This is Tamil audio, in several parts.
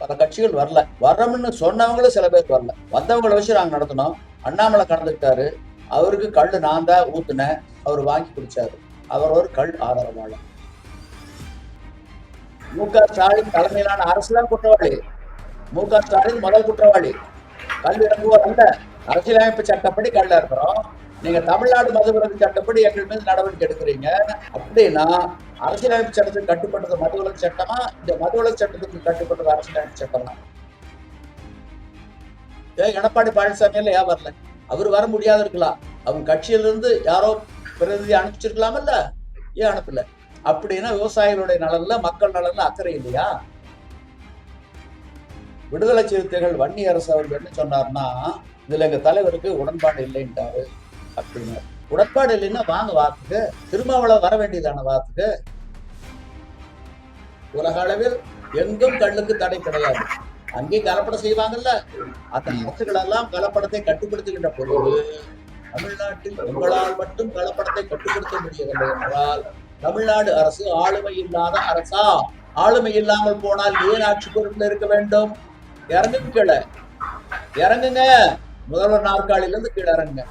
பல கட்சிகள் வரல. வர்றோம்னு சொன்னவங்களும் சில பேர் வரல. வந்தவங்களை வச்சு நாங்க நடத்தினோம். அண்ணாமலை கலந்துக்கிட்டாரு. அவருக்கு கள்ளு நான் தான் ஊத்துனேன். அவர் வாங்கி குடிச்சாரு. அவர் ஒரு கள் ஆதரவாளர். மு.க. ஸ்டாலின் தலைமையிலான அரசு தான் குற்றவாளி. மு.க. ஸ்டாலின் முதல் குற்றவாளி. கல் இறங்குவோர் அல்ல. அரசியலமைப்பு சட்டப்படி கல்ல இருக்கிறோம். நீங்க தமிழ்நாடு மதுவிலக்கு சட்டப்படி எங்கள் மீது நடவடிக்கை எடுக்கிறீங்க. அப்படின்னா அரசியலமைப்பு சட்டத்துக்கு கட்டுப்பட்டது மதுவிலக்கு சட்டமா, இந்த மதுவிலக்கு சட்டத்துக்கு கட்டுப்பட்டது அரசியலமைப்பு சட்டமா? எடப்பாடி பழனிசாமி எல்லாம் ஏன் வரல? அவர் வர முடியாது இருக்கலாம். அவங்க கட்சியிலிருந்து யாரோ பிரதிநிதி அனுப்பிச்சிருக்கலாமல்ல, ஏன் அனுப்பல? அப்படின்னா விவசாயிகளுடைய நலன்ல, மக்கள் நலன்ல அக்கறை இல்லையா? விடுதலை சிறுத்தைகள் வன்னி அரசு அவர்கள் என்ன சொன்னார்னா, இதுல எங்க தலைவருக்கு உடன்பாடு இல்லைன்ட்டாரு அப்படின்னு. உடன்பாடு இல்லைன்னா வாங்க வாக்குக்கு, திருமாவளவன் வர வேண்டியதான வாக்குக்கு. உலக அளவில் எங்கும் கல்லுக்கு தடை கிடையாது. அங்கே கலப்படம் செய்வாங்கல்ல, அந்த அரசுகள் எல்லாம் கலப்படத்தை கட்டுப்படுத்துகின்ற பொழுது தமிழ்நாட்டில் உங்களால் மட்டும் கலப்படத்தை கட்டுப்படுத்த முடியவில்லை என்றால் தமிழ்நாடு அரசு ஆளுமை இல்லாத அரசா? ஆளுமை இல்லாமல் போனால் ஏன் ஆட்சி பொறுப்பில் இருக்க வேண்டும்? இறங்குங்க, கீழே இறங்குங்க. முதல்வர் நாற்காலியிலிருந்து கீழே இறங்குங்க.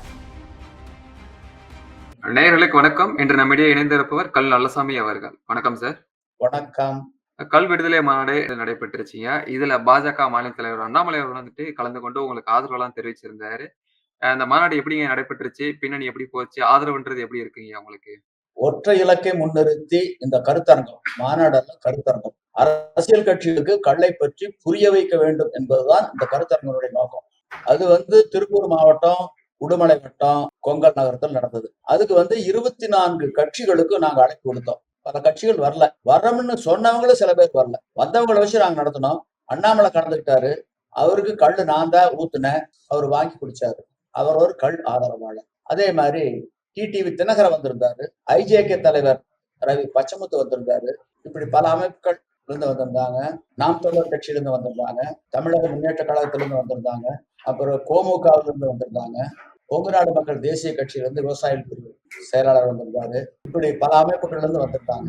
நேயர்களுக்கு வணக்கம். இன்று நம்மிடையே இணைந்திருப்பவர் கல் நல்லசாமி அவர்கள். வணக்கம் சார். வணக்கம். கல் விடுதலை மாநாடு நடைபெற்றுச்சுங்க. இதுல பாஜக மாநில தலைவர் அண்ணாமலை அவர்கள் வந்துட்டு கலந்து கொண்டு உங்களுக்கு ஆதரவெல்லாம் தெரிவிச்சிருந்தாரு. அந்த மாநாடு எப்படிங்க நடைபெற்றுச்சு? பின்னணி எப்படி போச்சு? ஆதரவுன்றது எப்படி இருக்குங்க உங்களுக்கு? ஒற்றை இலக்கை முன்னிறுத்தி இந்த கருத்தரங்கம், மாநாடல்ல கருத்தரங்கம், அரசியல் கட்சிகளுக்கு கல்லை பற்றி புரிய வைக்க வேண்டும் என்பதுதான் இந்த கருத்தரங்களுடைய நோக்கம். அது திருப்பூர் மாவட்டம், உடுமலை வட்டம், கொங்கல் நகரத்தில் நடந்தது. அதுக்கு 24 கட்சிகளுக்கு நாங்க அழைப்பு கொடுத்தோம். பல கட்சிகள் வரல. வர்றோம்னு சொன்னவங்களும் சில பேர் வரல. வந்தவங்களை வச்சு நாங்க நடத்தினோம். அண்ணாமலை கலந்துக்கிட்டாரு. அவருக்கு கள்ளு நான் தான் ஊத்துனேன். அவர் வாங்கி குடிச்சாரு. அவர் ஒரு கள் ஆதரவாளர். அதே மாதிரி டிடிவி தினகரன் வந்திருந்தாரு. ஐஜேகே தலைவர் ரவி பச்சமுத்து வந்திருந்தாரு. இப்படி பல அமைப்புகள் இருந்து வந்திருந்தாங்க. நாம் தமிழர் கட்சியிலிருந்து வந்திருந்தாங்க. தமிழக முன்னேற்ற கழகத்திலிருந்து வந்திருந்தாங்க. அப்புறம் கோமுகவிலிருந்து வந்திருந்தாங்க. கொங்குநாடு மக்கள் தேசிய கட்சியிலிருந்து விவசாயிகள் பிரிவு செயலாளர் வந்திருந்தாரு. இப்படி பல அமைப்புகள்ல இருந்து வந்திருந்தாங்க.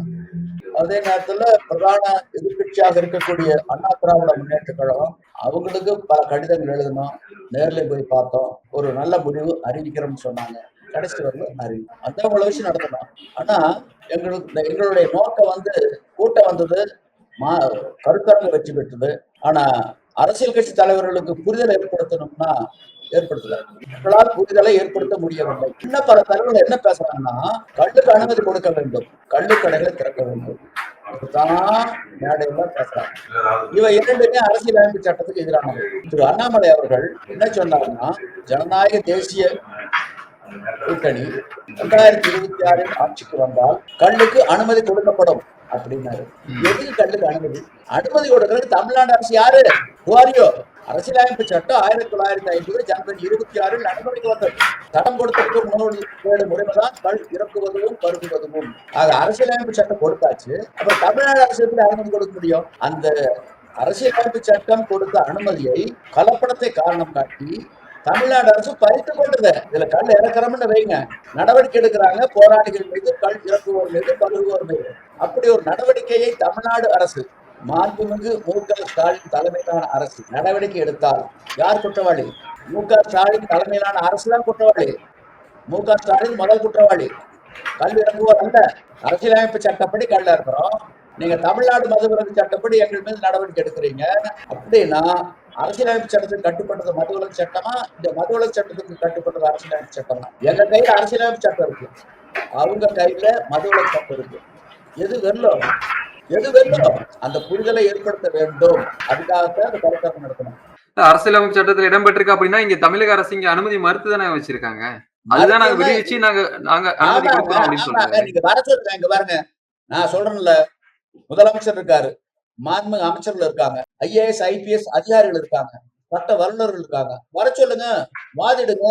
அதே நேரத்துல பிரதான எதிர்கட்சியாக இருக்கக்கூடிய அண்ணா திராவிட முன்னேற்ற கழகம், அவங்களுக்கு பல கடிதங்கள் எழுதணும். நேரில் போய் பார்த்தோம். ஒரு நல்ல முடிவு அறிவிக்கிறோம்னு சொன்னாங்க. கடைசி வரல அறிவி அந்த விஷயம் நடத்தணும். ஆனா எங்களுடைய நோக்கம் கூட்டம் வந்தது, கருத்தரங்கு வெற்றி பெற்றது. ஆனா அரசியல் கட்சி தலைவர்களுக்கு புரிதல் ஏற்படுத்தணும்னா ஏற்படுத்தல. மக்களால் புரிதலை ஏற்படுத்த முடியவில்லை. இன்னும் பல தலைவர்கள் என்ன பேசுறாங்கன்னா, கல்லுக்கு அனுமதி கொடுக்க வேண்டும், கள்ளு கடைகளை திறக்க வேண்டும், அதுதான் மேடையில பேசுறாங்க. இவ இரண்டுமே அரசியலமைப்பு சட்டத்துக்கு எதிரானது. திரு அண்ணாமலை அவர்கள் என்ன சொன்னாருன்னா, ஜனநாயக தேசிய கூட்டணி 2026 ஆட்சிக்கு வந்தால் கல்லுக்கு அனுமதி கொடுக்கப்படும் அப்படின்னாரு. எதுக்கு கல்லுக்கு அனுமதி? அனுமதி கொடுக்கிறது தமிழ்நாடு அரசு யாரு? வாரியோ அரசியலமைப்பு சட்டம் 1950 ஜனவரி 26 நடைமுறைக்கு வந்தது. தடம் கொடுத்திருக்க உணவு முறைமைதான் கல் இறக்குவதும் பருகுவதும். ஆக அரசியலமைப்பு சட்டம் கொடுத்தாச்சு. அப்புறம் தமிழ்நாடு அரசு எப்படி அனுமதி கொடுக்க முடியும்? அந்த அரசியலமைப்பு சட்டம் கொடுத்த அனுமதியை கலப்படத்தை காரணம் காட்டி தமிழ்நாடு அரசு பறித்துக் கொண்டது. இதுல கல் இறக்குறோம்னு வைங்க, நடவடிக்கை எடுக்கிறாங்க. போராளிகள் மீது, கல் இறக்குவோர் மீது, பருகுவோர் மீது. அப்படி ஒரு நடவடிக்கையை தமிழ்நாடு அரசு, மாண்புமிகு மு.க. ஸ்டாலின் தலைமையிலான அரசு நடவடிக்கை எடுத்தால் யார் குற்றவாளி? மு.க. ஸ்டாலின் தலைமையிலான அரசு தான் குற்றவாளி. மு.க. ஸ்டாலின் முதல் குற்றவாளி. கல் இறங்குவோர் அல்ல. அரசியலமைப்பு சட்டப்படி கல்ல இருக்கிறோம். நீங்க தமிழ்நாடு மதுவிலக்கு சட்டப்படி எங்கள் மீது நடவடிக்கை எடுக்கிறீங்க. அப்படின்னா அரசியலமைப்பு சட்டத்துக்கு கட்டுப்பட்டது மதுவிலக்கு சட்டமா, இந்த மதுவிலக்கு சட்டத்துக்கு கட்டுப்பட்டது அரசியலமைப்பு சட்டமா? எங்க கையில அரசியலமைப்பு சட்டம் இருக்கு, அவங்க கையில மதுவிலக்கு சட்டம் இருக்கு. எது வெல்லும்? எது வெல்லும்? அந்த புரிதலை ஏற்படுத்த வேண்டும். அதுக்காகத்தான் அந்த கருத்தரங்கம் நடத்தணும். அரசியலமைப்பு சட்டத்தில் இடம்பெற்றிருக்கு அப்படின்னா இங்க தமிழக அரசு இங்க அனுமதி மறுத்து தானே வச்சிருக்காங்க. அதுதான் நாங்க விடுவிச்சு நாங்க அனுமதி கொடுக்கிறோம் அப்படின்னு சொல்றாங்க. நீங்க வர சொல்லுங்க. இங்க பாருங்க, நான் சொல்றேன்ல, முதலமைச்சர் இருக்காரு, மாண்புமிகு அமைச்சர்கள் இருக்காங்க, ஐஏஎஸ் ஐபிஎஸ் அதிகாரிகள் இருக்காங்க, சட்ட வல்லுநர்கள் இருக்காங்க. வர சொல்லுங்க, வாதிடுங்க.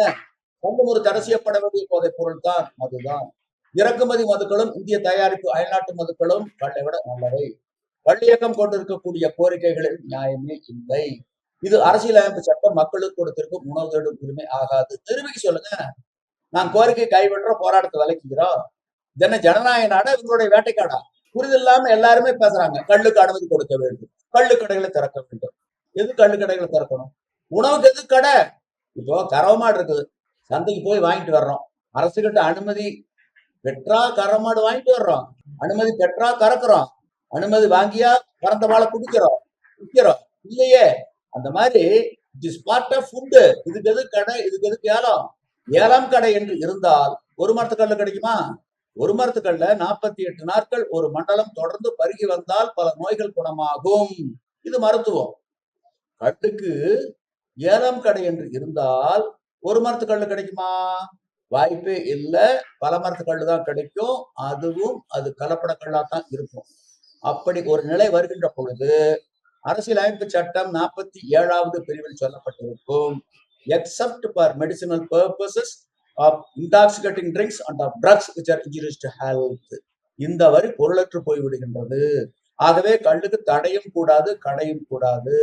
ஒரு தடை செய்யப்பட வேண்டிய போதைப் பொருள் தான் மதுதான். இறக்குமதி மதுக்களும் இந்திய தயாரிப்பு அயல்நாட்டு மதுக்களும் கல்லை விட நல்லவை. கல்லியக்கம் கொண்டிருக்கக்கூடிய கோரிக்கைகளில் நியாயமே இல்லை. இது அரசியலமைப்பு சட்டம் மக்களுக்கு கொடுத்திருக்கும் உணவு தேடும் உரிமை ஆகாது. நிரூபிக்க சொல்லுங்க. நான் கோரிக்கை கைவிடுறோம், போராட்டத்தை விலக்கிறோம். இதென்ன ஜனநாயக நாடா, இவங்களுடைய வேட்டைக்காடா? புரிதல் இல்லாம எல்லாருமே பேசுறாங்க. கல்லுக்கு அனுமதி கொடுக்க வேண்டும், கள்ளு கடைகளை திறக்க வேண்டும். எது கள்ளு கடைகளை திறக்கணும்? உணவுக்கு எது கடை? இப்போ கறவை இருக்குது, சந்தைக்கு போய் வாங்கிட்டு வர்றோம். அரசுகிட்ட அனுமதி பெற்றா கறவை மாடு வாங்கிட்டு வர்றோம், அனுமதி பெற்றா கறக்குறோம், அனுமதி வாங்கியா கறந்த பாலை குடிக்கிறோம், விற்கிறோம் இல்லையே? அந்த மாதிரி it is part of food. இதுக்கு எது கடை, இதுக்கு எதுக்கு ஏலம்? ஏலம் கடை என்று இருந்தால் ஒரு மரத்துக்கல்ல கிடைக்குமா? ஒரு மரத்துக்கல்ல 48 நாட்கள் ஒரு மண்டலம் தொடர்ந்து பருகி வந்தால் பல நோய்கள் குணமாகும். இது மருத்துவம். கட்டுக்கு ஏலம் கடை என்று இருந்தால் ஒரு மரத்துக்கல்ல கிடைக்குமா? வாய்ப்பே இல்லை. பல மரத்துக்கல்லு தான் கிடைக்கும். அதுவும் அது கலப்படக்கல்லா தான் இருக்கும். அப்படி ஒரு நிலை வருகின்ற பொழுது அரசியலமைப்பு சட்டம் 47வது பிரிவில் சொல்லப்பட்டிருக்கும், except for medicinal purposes of intoxicating drinks and of drugs which are injurious to health. இந்த வரி பொருளற்று போய்விடுகின்றது. ஆகவே கல்லுக்கு தடையும் கூடாது, கடையும் கூடாது.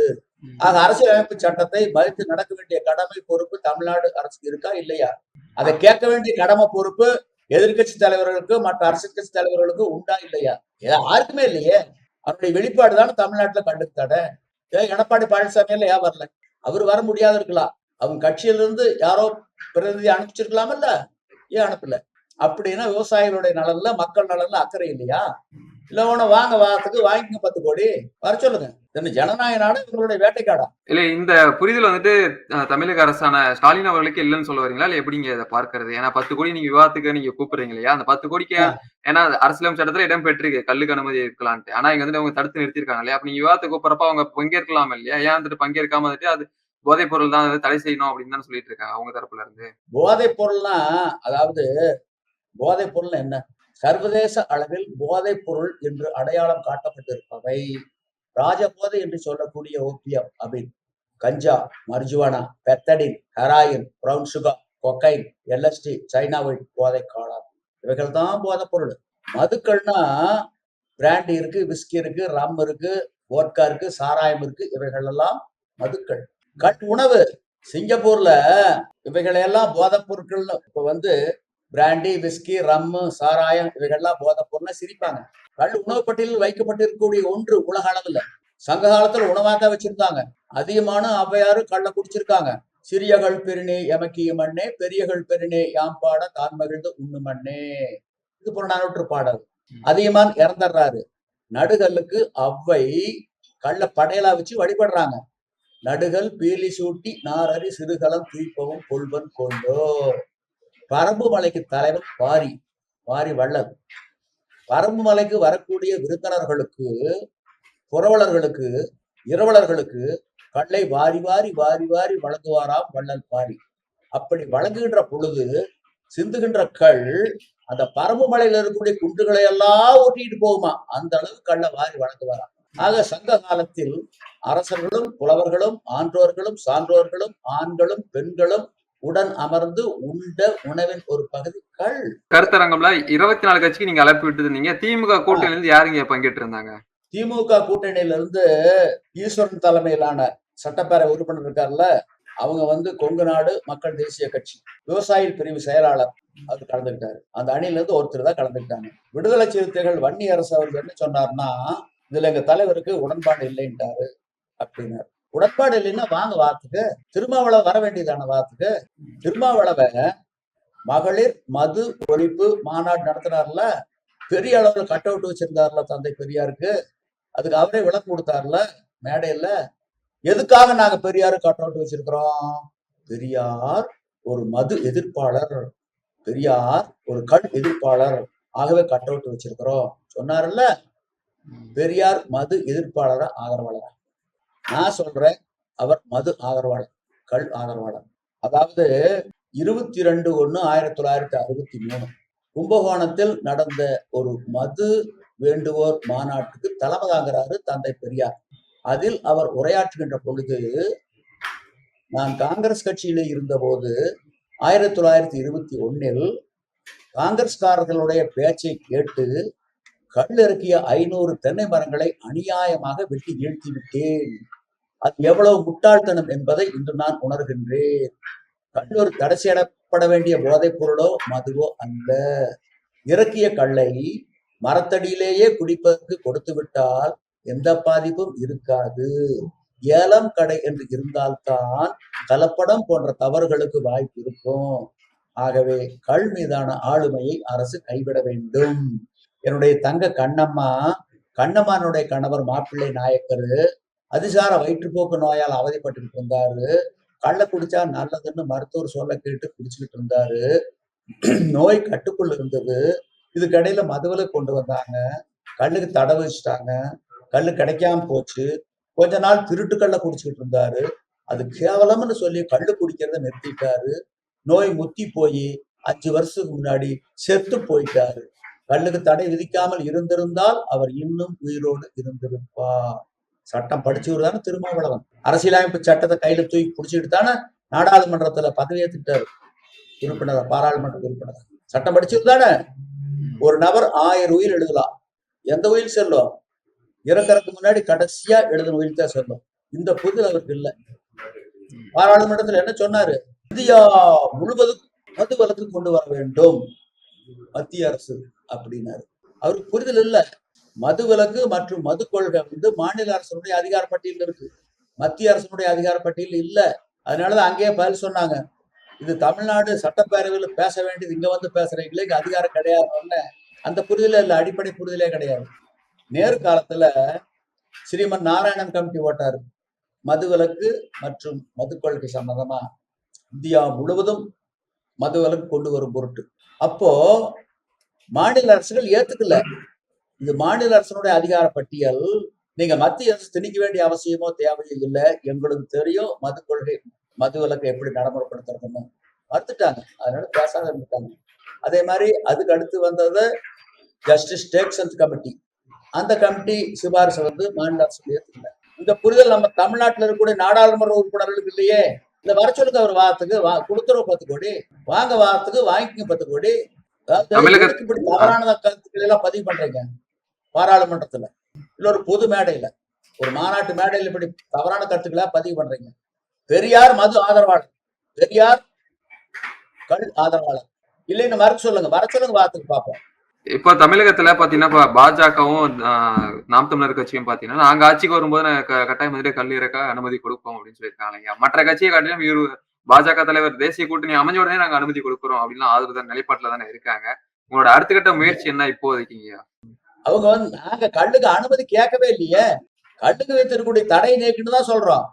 ஆக அரசியலமைப்பு சட்டத்தை மதித்து நடக்க வேண்டிய கடமை பொறுப்பு தமிழ்நாடு அரசுக்கு இருக்கா இல்லையா? அதை கேட்க வேண்டிய கடமை பொறுப்பு எதிர்கட்சி தலைவர்களுக்கு மற்ற அரசியல் கட்சி தலைவர்களுக்கு உண்டா இல்லையா? யாருக்குமே இல்லையே. அவருடைய வெளிப்பாடு தானே தமிழ்நாட்டுல கல்லுக்கு தடை. எடப்பாடி பழனிசாமி எல்லாம் ஏன் வரல? அவர் வர முடியாது இருக்கலாம், அவங்க கட்சியிலிருந்து யாரோ பிரதிநிதி அனுப்பிச்சிருக்கலாமல்ல, ஏன் அனுப்பல? அப்படின்னா விவசாயிகளுடைய நலன்ல மக்கள் நலன்ல அக்கறை இல்லையா? இல்ல ஒண்ணு வாங்க வாரத்துக்கு வாங்கிங்க 10 கோடி வர சொல்லுங்க. ஜனநாயக நாடு இவங்களுடைய வேட்டைக்காடா? இல்ல இந்த புரிதல் வந்துட்டு தமிழக அரசான ஸ்டாலின் அவர்களுக்கு இல்லைன்னு சொல்ல வரீங்களா, இல்ல எப்படிங்க இதை பார்க்கறது? ஏன்னா 10 கோடி நீங்க விவாதத்துக்கு நீங்க கூப்பிடுறீங்க இல்லையா, அந்த 10 கோடிக்கு ஏன்னா அரசியலமைப்பு சட்டத்துல இடம் பெற்றிருக்கு கல்லுக்கு அனுமதி இருக்கலான்ட்டு. ஆனா இங்க வந்து அவங்க தடுத்து நிறுத்திருக்காங்க இல்லையா? அப்ப நீங்க விவாதத்துக்கு கூப்பிடுறப்ப அவங்க பங்கேற்கலாம் இல்லையா? ஏன் வந்துட்டு பங்கேற்காம வந்துட்டு அது போதைப் பொருள் தான் தடை செய்யணும் அப்படின்னு தான் சொல்லிட்டு இருக்காங்க அவங்க தரப்புல இருந்து. போதைப் பொருள்னா, அதாவது போதைப் பொருள் என்ன? சர்வதேச அளவில் போதைப் பொருள் என்று அடையாளம் காட்டப்பட்டிருப்பவை ராஜபோதை என்று சொல்லக்கூடிய ஓபியம், அபின், கஞ்சா, marijuana, pethidine, heroin, brown sugar, cocaine, LSD, China white போதை காளான், இவைகள் தான் போதைப் பொருள். மதுக்கள்னா பிராண்டி இருக்கு, விஸ்கி இருக்கு, ரம் இருக்கு, வோட்கா இருக்கு, சாராயம் இருக்கு, இவைகள் எல்லாம் மதுக்கள். உணவு சிங்கப்பூர்ல இவைகளெல்லாம் போதைப் பொருட்கள். இப்ப வந்து பிராண்டி, விஸ்கி, ரம்மு, சாராயம் இவைகள்லாம் போதைப் பொருள்னா சிரிப்பாங்க. உணவு பட்டியலில் வைக்கப்பட்டிருக்கக்கூடிய ஒன்று உலக அளவுல. சங்க காலத்துல உணவாக வச்சிருந்தாங்க. அதிகமான ஔவையாரு கள்ள குடிச்சிருக்காங்க. சிறியகள் பெருநே எமக்கிய மண்ணே, பெரியகள் பெருநே யாம்பாட தான் மகிழ்ந்து உண்ணு மண்ணே, இது புறநானூற்று பாடல். அதிகமான் இறந்துடுறாரு. நடுகல்லுக்கு ஔவை கள்ள படையலா வச்சு வழிபடுறாங்க. நடுகள் பீலி சூட்டி நாரறி சிறுகலம் தீர்ப்பவும் கொள்வன் கொண்டோ. பரம்பு மலைக்கு தலைவன் பாரி, பாரி வள்ளல். பரம்பு மலைக்கு வரக்கூடிய விருந்தினர்களுக்கு, புரவலர்களுக்கு, இரவலர்களுக்கு கல்லை வாரி வாரி வாரி வாரி வழங்குவாராம் வள்ளல் பாரி. அப்படி வழங்குகின்ற பொழுது சிந்துகின்ற கல் அந்த பரம்பு மலையில இருக்கக்கூடிய குன்றுகளை எல்லாம் ஓட்டிட்டு போகுமா, அந்த அளவு கல்லை வாரி வழங்குவாராம். ஆக சங்க காலத்தில் அரசர்களும் புலவர்களும் ஆன்றோர்களும் சான்றோர்களும் ஆண்களும் பெண்களும் உடன் அமர்ந்து உண்ட உணவின் ஒரு பகுதி கள். கருத்தரங்கம்ல 24 கட்சிக்கு நீங்க அழைப்பு விட்டு இருந்தீங்க. திமுக கூட்டணியில இருந்து யாருங்க பங்கேற்று இருந்தாங்க? திமுக கூட்டணியில இருந்து ஈஸ்வரன் தலைமையிலான சட்டப்பேரவை உறுப்பினர் இருக்காருல்ல, அவங்க வந்து கொங்கு நாடு மக்கள் தேசிய கட்சி விவசாய பிரிவு செயலாளர் அவர் கலந்துக்கிட்டாரு. அந்த அணியில இருந்து ஒருத்தர் தான் கலந்துக்கிட்டாங்க. விடுதலை சிறுத்தைகள் வன்னி அரசு அவர்கள் என்ன சொன்னார்னா, இதுல எங்க தலைவருக்கு உடன்பாடு இல்லைன்ட்டாரு அப்படின்னாரு. உடன்பாடு இல்லைன்னா வாங்க வாத்துக்கு, திருமாவளவன் வர வேண்டியதான வாத்துக்கு. திருமாவளவன் மகளிர் மது ஒழிப்பு மாநாடு நடத்தினார்ல, பெரிய அளவுல கட் அவுட் வச்சிருந்தாருல தந்தை பெரியாருக்கு. அதுக்கு அவரே விளக்கு கொடுத்தாருல மேடையில. எதுக்காக நாங்க பெரியாரு கட் அவுட் வச்சிருக்கிறோம்? பெரியார் ஒரு மது எதிர்ப்பாளர், பெரியார் ஒரு கல் எதிர்ப்பாளர், ஆகவே கட் அவுட் வச்சிருக்கிறோம் சொன்னார்ல. பெரியார் மது எதிர்ப்பாளரா ஆதரவாளரா? நான் சொல்றேன், அவர் மது ஆதரவாளர், கல் ஆதரவாளர். அதாவது 22/1/1963 கும்பகோணத்தில் நடந்த ஒரு மது வேண்டுவோர் மாநாட்டுக்கு தலைமை தாங்கிறாரு தந்தை பெரியார். அதில் அவர் உரையாற்றுகின்ற பொழுது, நான் காங்கிரஸ் கட்சியிலே இருந்த போது 1921 காங்கிரஸ்காரர்களுடைய பேச்சை கேட்டு கல் இறக்கிய 500 தென்னை மரங்களை அநியாயமாக வெட்டி வீழ்த்தி விட்டேன். அது எவ்வளவு முட்டாள்தனம் என்பதை இன்று நான் உணர்கின்றேன். கல் ஒரு தடை செய்யப்பட வேண்டிய போதைப் பொருளோ மதுவோ அல்ல. இறக்கிய கல்லை மரத்தடியிலேயே குடிப்பதற்கு கொடுத்து விட்டால் எந்த பாதிப்பும் இருக்காது. ஏலம் கடை என்று இருந்தால்தான் கலப்படம் போன்ற தவறுகளுக்கு வாய்ப்பு இருக்கும். ஆகவே கள் மீதான ஆளுமையை அரசு கைவிட வேண்டும். என்னுடைய தங்க கண்ணம்மானுடைய கணவர் மாப்பிள்ளை நாயக்கரு அதிசார வயிற்றுப்போக்கு நோயால் அவதிப்பட்டுக்கிட்டு இருந்தாரு. கள்ள குடிச்சா நல்லதுன்னு மருத்துவர் சொல்ல கேட்டு குடிச்சுக்கிட்டு இருந்தாரு. நோய் கட்டுக்குள் இருந்தது. இதுக்கடையில மதுவிலக்கு கொண்டு வந்தாங்க. கல்லுக்கு தடை வச்சுட்டாங்க. கல்லு கிடைக்காம போச்சு. கொஞ்ச நாள் திருட்டு கல்ல குடிச்சுக்கிட்டு இருந்தாரு. அது கேவலம்னு சொல்லி கல்லு குடிக்கிறத நிறுத்திட்டாரு. நோய் முத்தி போய் 5 வருஷத்துக்கு முன்னாடி செத்து போயிட்டாரு. கல்லுக்கு தடை விதிக்காமல் இருந்திருந்தால் அவர் இன்னும் உயிரோடு இருந்திருப்பார். சட்டம் படிச்சவர் தானே திருமாவளவன். அரசியலமைப்பு சட்டத்தை கையில தூக்கி பிடிச்சிட்டு தானே நாடாளுமன்றத்துல பதவியேற்றுட்டாரு. உறுப்பினர், பாராளுமன்ற உறுப்பினர். சட்டம் படிச்சவர் தானே. ஒரு நபர் 1000 உயிர் எழுதலாம். எந்த உயிர் செல்லும்? இறக்கறதுக்கு முன்னாடி கடைசியா எழுதின உயிர் தான் செல்லும். இந்த புரிதல் அவருக்கு இல்லை. பாராளுமன்றத்துல என்ன சொன்னாரு? இந்தியா முழுவதும் மது விலக்கு கொண்டு வர வேண்டும் மத்திய அரசு அப்படின்னாரு. அவருக்கு புரிதல் இல்ல. மது விலக்கு மற்றும் மது கொள்கை மாநில அரசனுடைய அதிகார பட்டியல் இருக்கு, மத்திய அரசனுடைய அதிகார பட்டியல் இல்ல. அதனாலதான் அங்கேயே பதில் சொன்னாங்க, இது தமிழ்நாடு சட்டப்பேரவையில் பேச வேண்டியது இங்க வந்து பேசுறீங்களே, இங்க அதிகாரம் கிடையாது. அந்த புரிதலே இல்ல, அடிப்படை புரிதலே கிடையாது. நேரு காலத்துல ஸ்ரீமன் நாராயணன் கமிட்டி ஓட்டாரு மது விலக்கு மற்றும் மது கொள்கை சம்பந்தமா இந்தியா முழுவதும் மது விலக்கு கொண்டு வரும் பொருட்டு. அப்போ மாநில அரசுகள் ஏத்துக்கல. இது மாநில அரசனுடைய அதிகார பட்டியல், நீங்க மத்திய அரசு திணிக்க வேண்டிய அவசியமோ தேவையோ இல்லை, எங்களுக்கு தெரியும் மது கொள்கை மது விலக்கை எப்படி நடைமுறைப்படுத்துறதுன்னு மறுத்துட்டாங்க. அதனால பேசாத இருந்துட்டாங்க. அதே மாதிரி அதுக்கு அடுத்து வந்தது ஜஸ்டிஸ் டேக்சன்ஸ் கமிட்டி. அந்த கமிட்டி சிபாரிசு மாநில அரசு ஏற்றுக்கல. இந்த புரிதல் நம்ம தமிழ்நாட்டில் இருக்கக்கூடிய நாடாளுமன்ற உறுப்பினர்களுக்கு இல்லையே. இந்த வர சொல்லுங்க, அவர் வாரத்துக்கு கொடுத்துருவோம் 10 கோடி, வாங்க வாரத்துக்கு வாங்கிக்க 10 கோடி. இப்படி தவறான கருத்துக்கள் எல்லாம் பதிவு பண்றீங்க பாராளுமன்றத்துல, இல்ல ஒரு பொது மேடையில, ஒரு மாநாட்டு மேடையில இப்படி தவறான கருத்துக்களா பதிவு பண்றீங்க. பெரியார் மது ஆதரவாளர், பெரியார் கள் ஆதரவாளர் இல்லைன்னு வர சொல்லுங்க வாரத்துக்கு பார்ப்போம். இப்ப தமிழகத்துல பாத்தீங்கன்னா பாஜகவும் நாம் தமிழர் கட்சியும் பாத்தீங்கன்னா, நாங்க ஆட்சிக்கு வரும்போது கட்டாயம் மதுரை கல் இறக்க அனுமதி கொடுப்போம் அப்படின்னு சொல்லியிருக்காங்க. மற்ற கட்சியை காட்டிலும் இவரு பாஜக தலைவர் தேசிய கூட்டணி அமைஞ்ச உடனே நாங்க அனுமதி கொடுக்குறோம் அப்படின்னு ஆதரவு நிலைப்பாட்டுல தானே இருக்காங்க. உங்களோட அடுத்த கட்ட முயற்சி என்ன இப்போதைக்குங்க? அவங்க நாங்க கல்லுக்கு அனுமதி கேட்கவே இல்லையே, கல்லுக்கு வைத்திருக்கக்கூடிய தடை நீக்குன்னு தான் சொல்றோம்.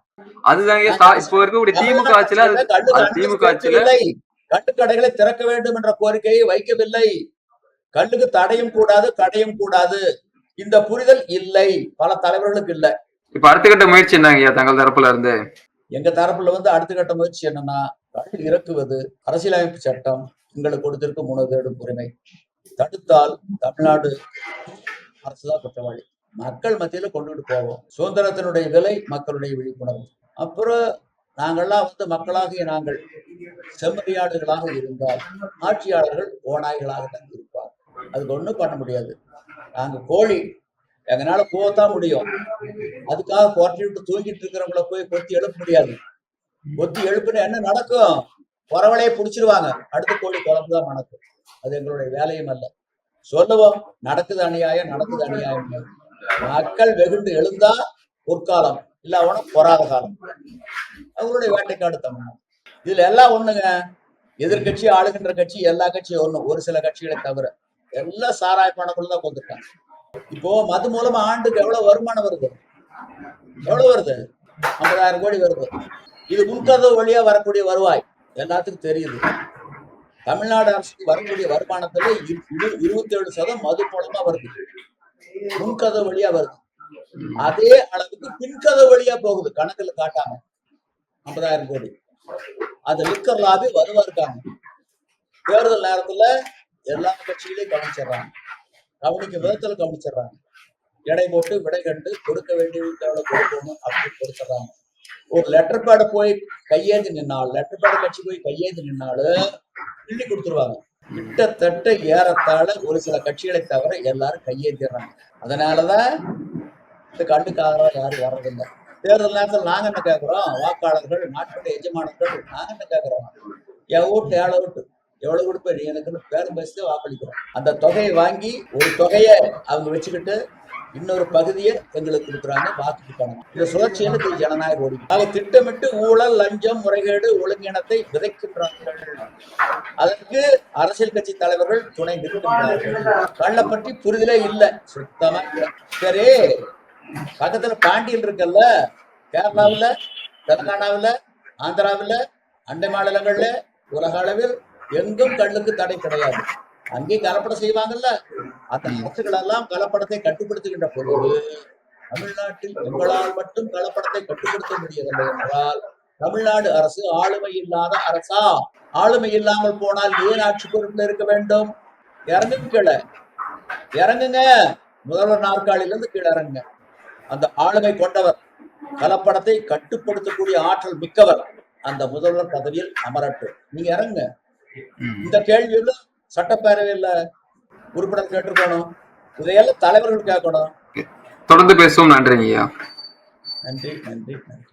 அதுதாங்க இப்போ இருக்கக்கூடிய திமுக ஆட்சியில கட்டுக்கடைகளை திறக்க வேண்டும் என்ற கோரிக்கையை வைக்கவில்லை. கல்லுக்கு தடையும் கூடாது, கடையும் கூடாது. இந்த புரிதல் இல்லை, பல தலைவர்களுக்கு இல்லை. இப்ப அடுத்த கட்ட முயற்சி என்னங்க தங்கள் தரப்புல இருந்து? எங்க தரப்புல அடுத்த கட்ட முயற்சி என்னன்னா, கல் இறக்குவது அரசியலமைப்பு சட்டம் எங்களுக்கு கொடுத்திருக்கும் 3 தேடும் உரிமை. தடுத்தால் தமிழ்நாடு அரசுதான் குற்றவாளி. மக்கள் மத்தியில கொண்டுட்டு போவோம். சுதந்திரத்தினுடைய விலை மக்களுடைய விழிப்புணர்வு. அப்புறம் நாங்கள்லாம் மக்களாகிய நாங்கள் செம்மறியாடுகளாக இருந்தால் ஆட்சியாளர்கள் ஓநாய்களாக தான் இருப்பார். அதுக்கு ஒண்ணும் பண்ண முடியாது. நாங்க கோழி, எங்கனால போகத்தான் முடியும். அதுக்காக கொட்டி விட்டு தூங்கிட்டு இருக்கிறவங்கள போய் கொத்தி எழுப்ப முடியாது. கொத்தி எழுப்புனா என்ன நடக்கும்? குறவளையே புடிச்சிருவாங்க, அடுத்த கோழி குழம்புதான் மணக்கும். அது எங்களுடைய வேலையும் அல்ல. சொல்லுவோம், நடக்குது அநியாயம், நடக்குது அநியாயம். மக்கள் வெகுண்டு எழுந்தா பொற்காலம், இல்ல அவனும் பொறாத காலம். அவங்களுடைய வேட்டைக்காடு தமிழ்நாடு. இதுல எல்லாம் ஒண்ணுங்க, எதிர்கட்சி ஆளுகின்ற கட்சி எல்லா கட்சியும் ஒண்ணு, ஒரு சில கட்சிகளை தவிர எல்லாம் சாராய பணக்குள்ளதான் கொண்டுட்டாங்க. இப்போ மது மூலமா ஆண்டுக்கு எவ்வளவு வருமானம் வருது? எவ்வளவு வருது? 50,000 கோடி வருது. இது முன்கதவு வழியா வரக்கூடிய வருவாய் எல்லாத்துக்கும் தெரியுது. தமிழ்நாடு அரசுக்கு வரக்கூடிய வருமானத்துல 27% மது மூலமா வருது, முன்கதவு வழியா வருது. அதே அளவுக்கு பின்கதவு வழியா போகுது, கணக்குல காட்டாம 50,000 கோடி. அது லிக்கர் லாபி வருவா இருக்காங்க. தேர்தல் நேரத்துல எல்லா கட்சிகளையும் கவனிச்சிடறாங்க, கவனிக்கும் விதத்துல கவனிச்சிடறாங்க. எடை போட்டு விடை கண்டு கொடுக்க வேண்டியவங்க எவ்வளவு கொடுக்கணும் அப்படின்னு கொடுத்துட்றாங்க. ஒரு லெட்டர் பேட போய் கையேந்தி நின்னாலும், லெட்டர் பேட கட்சி போய் கையேந்தி நின்னாலும் கிள்ளி கொடுத்துருவாங்க. கிட்டத்தட்ட ஏறத்தாழ ஒரு சில கட்சிகளை தவிர எல்லாரும் கையேந்திடுறாங்க. அதனாலதான் இந்த கண்டுக்காக யாரும் வர்றதில்லை. தேர்தல் நேரத்தில் நாங்க என்ன கேட்கிறோம்? வாக்காளர்கள், நாட்டுடைய எஜமானர்கள் நாங்க என்ன கேட்கிறோம்? என் ஓட்டு 7 ஓட்டு எவ்வளவு கொடுப்பேன் நீ எனக்குன்னு பேரும் பேசிட்டு வாக்களிக்கிறோம். அந்த தொகையை வாங்கி ஒரு தொகையை அவங்க வச்சுக்கிட்டு இன்னொரு பகுதியை எங்களுக்கு கொடுக்குறாங்க, பாக்கி பணம். இந்த சுழற்சியில இது ஜனநாயக ஓடி. ஆக திட்டமிட்டு ஊழல், லஞ்சம், முறைகேடு, ஒழுங்கினத்தை விதைக்கின்றார்கள். அதற்கு அரசியல் கட்சி தலைவர்கள் துணை நிற்கின்றார்கள். கள்ள பற்றி புரிதலே இல்லை, சுத்தமா இல்லை. சரி, பக்கத்துல பாண்டியன் இருக்குல்ல, கேரளாவில், தெலுங்கானாவில், ஆந்திராவில், அண்டை மாநிலங்கள்ல, உலக அளவில் எங்கும் கல்லுக்கு தடை கிடையாது. அங்கேயும் கலப்படம் செய்வாங்கல்ல. அந்த அரசுகள் எல்லாம் கலப்படத்தை கட்டுப்படுத்துகின்ற பொழுது தமிழ்நாட்டில் உங்களால் மட்டும் கலப்படத்தை கட்டுப்படுத்த முடியவில்லை என்றால் தமிழ்நாடு அரசு ஆளுமை இல்லாத அரசா? ஆளுமை இல்லாமல் போனால் ஏன் ஆட்சி பொறுப்பில் இருக்க வேண்டும்? இறங்குங்க, கீழே இறங்குங்க, முதல்வர் நாற்காலியிலிருந்து கீழே இறங்குங்க. அந்த ஆளுமை கொண்டவர், கலப்படத்தை கட்டுப்படுத்தக்கூடிய ஆற்றல் மிக்கவர் அந்த முதல்வர் பதவியில் அமரட்டும். நீங்க இறங்குங்க. இந்த கேள்வியில சட்டப்பேரவையில் உறுப்பினர் கேட்டிருக்கணும், இதையெல்லாம் தலைவர்கள் கேட்கணும். தொடர்ந்து பேசுவோம். நன்றிங்க ஐயா. நன்றி, நன்றி, நன்றி.